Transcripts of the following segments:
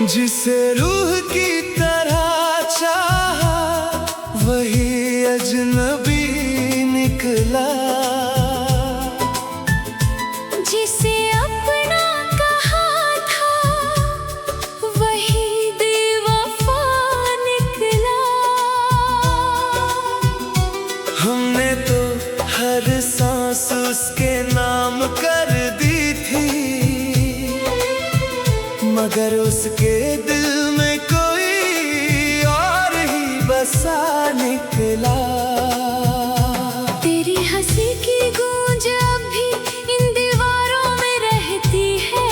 जिसे रूह की तरह चाहा वही अजनबी निकला। जिसे अपना कहा था वही बेवफा निकला। हमने तो हर सांस उसके नाम कर दी थी, मगर उसके दिल में कोई और ही बसा निकला। तेरी हंसी की गूंज अब भी इन दीवारों में रहती है।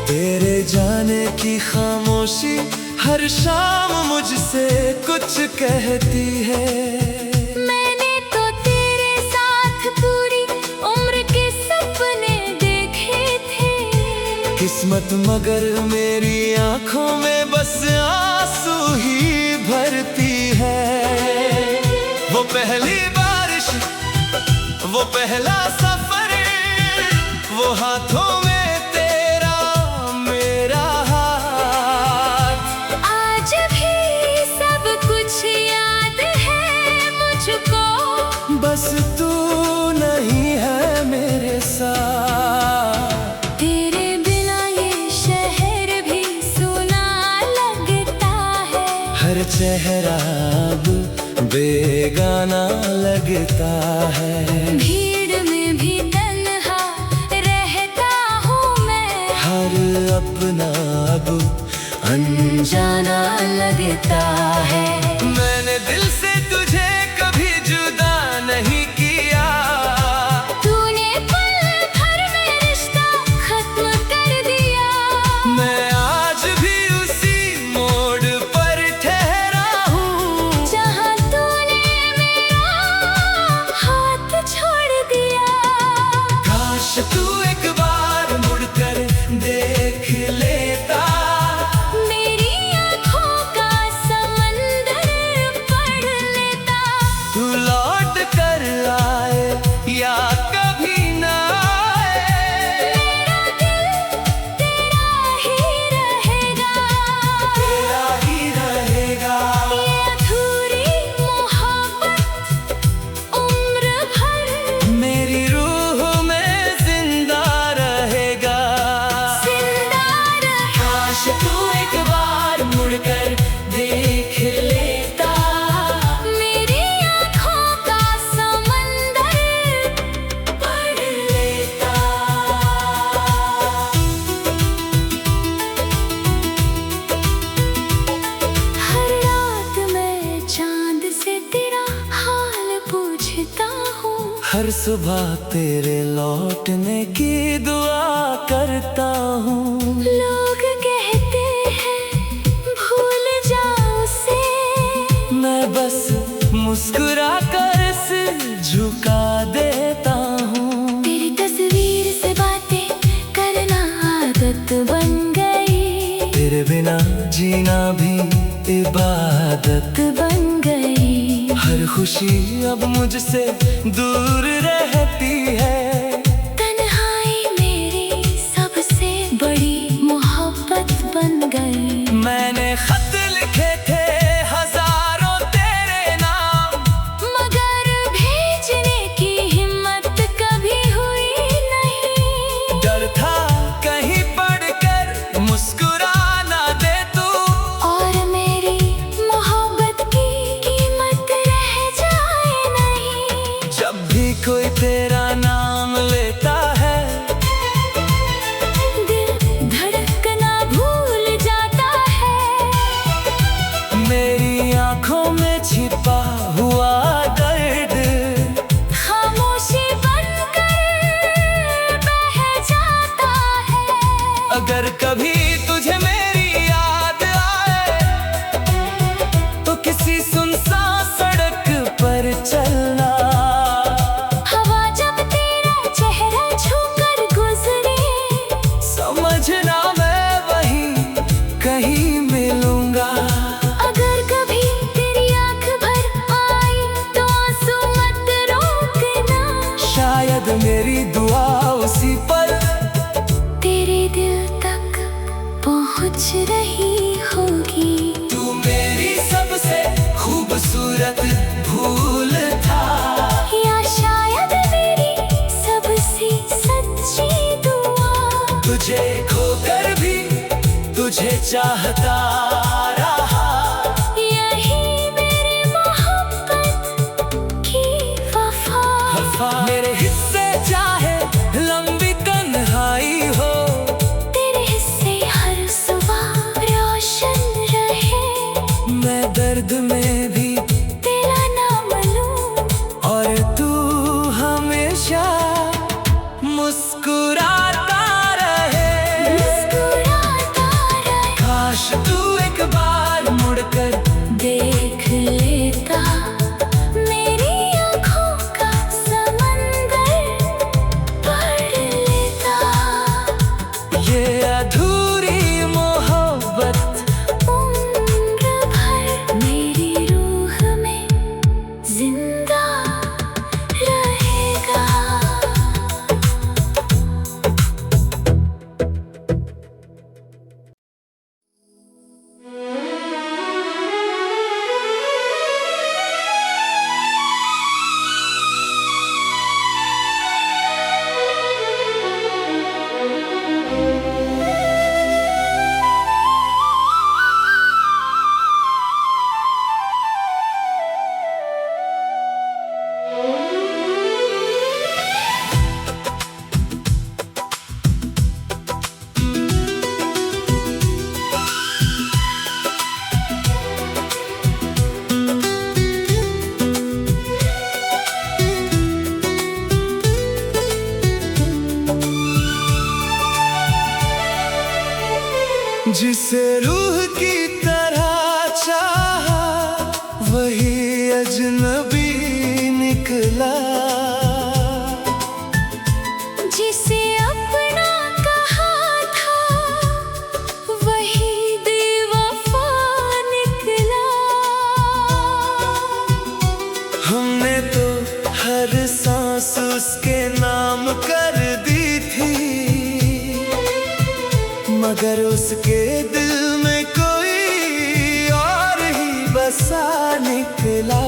तेरे जाने की खामोशी हर शाम मुझसे कुछ कहती है। मैंने तो तेरे साथ पूरी उम्र के सपने देखे थे। किस्मत मगर मेरी आंखों में बस आंसू ही भरती है। वो पहली बारिश, वो पहला सफर, वो हाथों में तेरा मेरा हाथ। आज भी सब कुछ याद है मुझको, बस तू नहीं है मेरे साथ। तेरे बिना ये शहर भी सुना लगता है। हर चेहरा अब बेगाना लगता है। भीड़ में भी तन्हा रहता हूँ मैं। हर अपना अब अनजाना लगता है। मैंने दिल से तुझे कभी जुदा नहीं किया। तूने पल भर में रिश्ता खत्म कर दिया। मैं आज भी उसी मोड़ पर ठहरा हूँ, जहाँ तूने मेरा हाथ छोड़ दिया। काश तू एक बार मुड़कर देख लेता। मेरी आँखों का समंदर पढ़ लेता। तू लौट कर आए या कभी ना आए, मेरा दिल तेरा ही रहेगा। तेरा ही रहेगा। ये अधूरी मोहब्बत उम्र भर मेरी रूह में जिंदा रहेगा। जिंदा रहे। काश तू एक बार मुड़कर देख लेता। मेरी आँखों का समंदर पढ़ लेता। हर रात मैं चांद से तेरा हाल पूछता हूँ। हर सुबह तेरे लौटने की दुआ करता हूँ। लोग कहते हैं भूल जाओ उसे। मैं बस मुस्कुरा कर सिर झुका देता हूँ। तेरी तस्वीर से बातें करना आदत बन गई। तेरे बिना जीना भी इबादत। बन गई। हर खुशी अब मुझसे दूर रहती है। तन्हाई मेरी सबसे बड़ी मोहब्बत बन गई। मैंने खत लिखे थे हजारों तेरे नाम, मगर भेजने की हिम्मत कभी हुई नहीं। डर था कहीं पढ़कर मुस्कुरा ना दे तू। और मेरी मोहब्बत की कीमत रह जाए नहीं। जब भी कोई तेरा नाम सोच रही होगी। तू मेरी सबसे खूबसूरत भूल था, या शायद मेरी सबसे सच्ची दुआ। तुझे खोकर भी तुझे चाहता रहा। यही मेरी मोहब्बत की वफा। मेरे हिस्से चाहे लंबी तन्हाई हो, तेरे हिस्से हर सुबह रोशन रहे। मैं दर्द में भी तेरा नाम लूं, और तू हमेशा मुस्कुराता रहे। मुस्कुराता रहे। काश तू एक बार मुड़कर देख लेता, मेरी आँखों का समंदर पढ़ लेता। ये अधूरी मोहब्बत उम्र भर मेरी रूह में जिंदा रहेगा। जिसे रूह की तरह चाहा, वही अजनबी निकला। जिसे अपना कहा था, वही बेवफा निकला। हमने तो हर सांस उसके नाम कर दी थी, मगर उसके दिल में कोई और ही बसा निकला।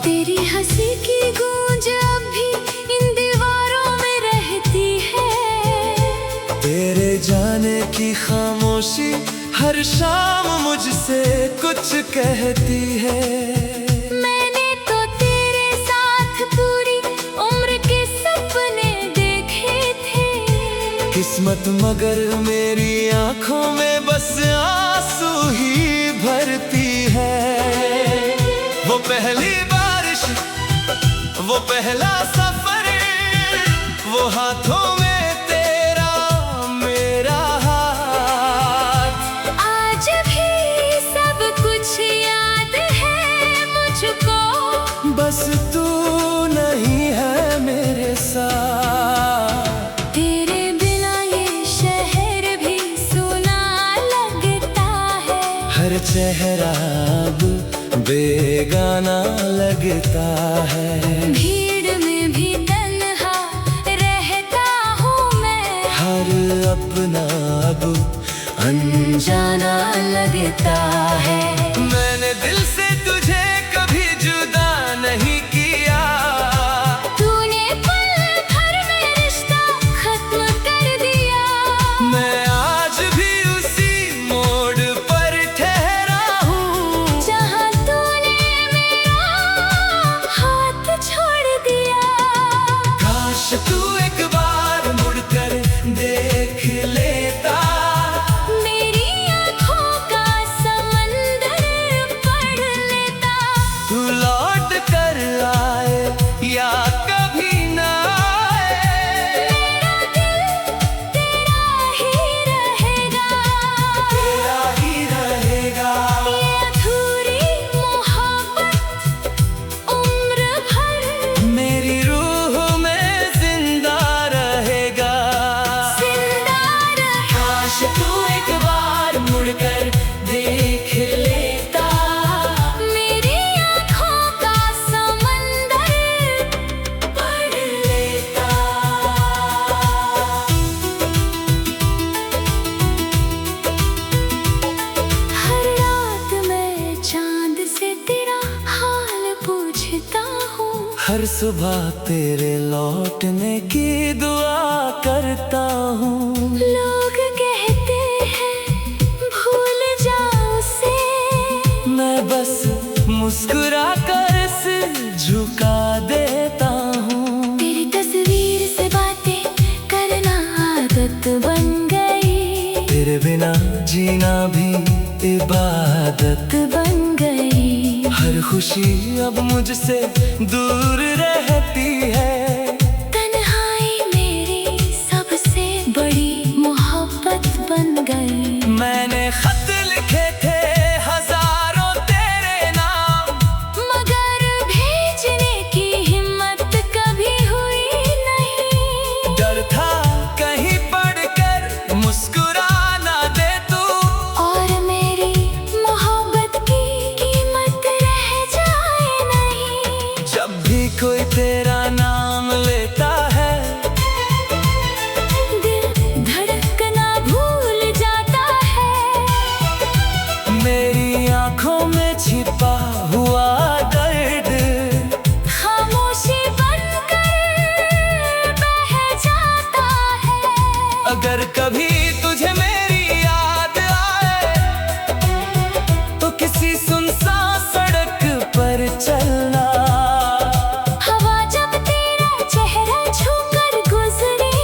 तेरी हंसी की गूंज अब भी इन दीवारों में रहती है। तेरे जाने की खामोशी हर शाम मुझसे कुछ कहती है। मैंने तो तेरे साथ पूरी उम्र के सपने देखे थे। किस्मत मगर मेरी आंखों में बस आंसू ही भरती है। वो पहली बारिश, वो पहला सफर, वो हाथों में तेरा मेरा हाथ। आज भी सब कुछ याद है मुझको, बस तू नहीं है मेरे साथ। तेरे बिना ये शहर भी सुना लगता है। हर चेहरा अब बेगाना लगता है। भीड़ में भी तन्हा रहता हूँ मैं। हर अपना अब अनजाना लगता है। मैंने दिल से तुझे कभी जुदा नहीं किया। तूने पल भर में रिश्ता खत्म कर दिया। मैं आज भी उसी मोड़ पर ठहरा हूँ, जहाँ तूने मेरा हाथ छोड़ दिया। काश तू एक बार मुड़कर देख लेता। मेरी आँखों का समंदर पढ़ लेता। तू लौट कर हर सुबह तेरे लौटने की दुआ करता हूँ। लोग कहते हैं भूल जाओ उसे, मैं बस मुस्कुरा कर सिर झुका देता हूँ। तेरी तस्वीर से बातें करना आदत बन गई, तेरे बिना जीना भी इबादत बन गई। हर खुशी अब मुझसे दूर रहती है। तन्हाई मेरी सबसे बड़ी मोहब्बत बन गई। मैंने खत लिखे थे हजारों तेरे नाम, मगर भेजने की हिम्मत कभी हुई नहीं। डर था कहीं पढ़कर मुस्कुरा ना दे तू, और मेरी मोहब्बत की कीमत रह जाए नहीं। जब भी कोई तेरा नाम लेता है दिल धड़कना भूल जाता है। मेरी आंखों में छिपा हुआ दर्द खामोशी बनकर बह जाता है। अगर कभी तुझे मेरी याद आए तो किसी सुनसान सड़क पर चलना। हवा जब तेरा चेहरा छूकर गुजरे,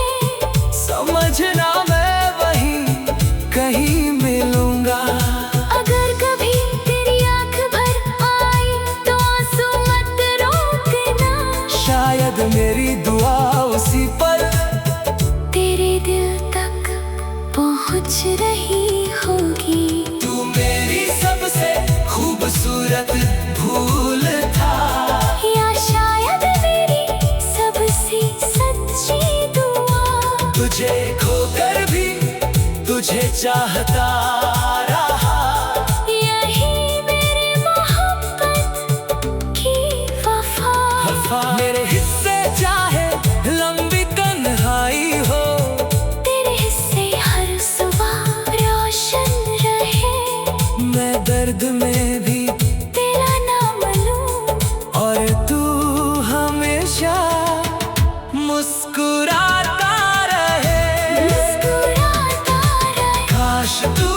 समझना मैं वहीं कहीं मिलूंगा। अगर कभी तेरी आंख भर आई तो आंसू मत रोकना। शायद मेरी दुआ उसी पर तेरे दिल तक पहुंच रही होगी। तू मेरी सबसे खूबसूरत भूल था, या शायद मेरी सबसे सच्ची दुआ। तुझे खोकर भी तुझे चाहता रहा। यही मेरी मोहब्बत की वफा। मेरे हिस्से चाहे लंबी तन्हाई हो, तेरे हिस्से हर सुबह रोशन रहे। मैं दर्द में भी तेरा नाम लूं, और तू हमेशा मुस्कुराता रहे। मुस्कुराता रहे। काश तू